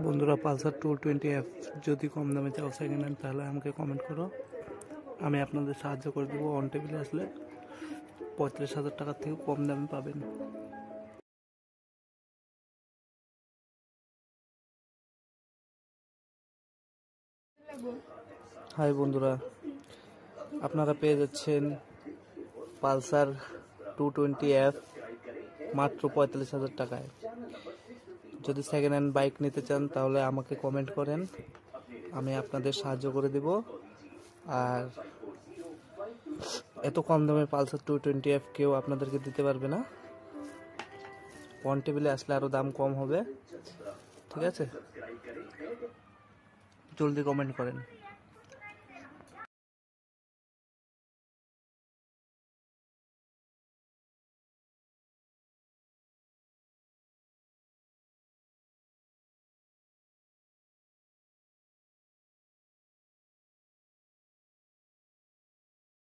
বন্ধুরা, Pulsar 220F যদি কম দামে চাও সেকেন্ড হ্যান্ড, তাহলে আমাকে কমেন্ট করো। আমি আপনাদের সাহায্য করে দেবো। অন টেবিলে আসলে 35,000 টাকার থেকে কম দামে পাবেন। হাই বন্ধুরা, আপনারা পেয়ে যাচ্ছেন পালসার 220F মাত্র 45,000 টাকায়। যদি সেকেন্ড হ্যান্ড বাইক নিতে চান তাহলে আমাকে কমেন্ট করেন, আমি আপনাদের সাহায্য করে দেব। আর এত কম দামে পালসার 220F কেউ আপনাদেরকে দিতে পারবে না। অন টেবিলে আসলে আরও দাম কম হবে, ঠিক আছে? জলদি কমেন্ট করেন।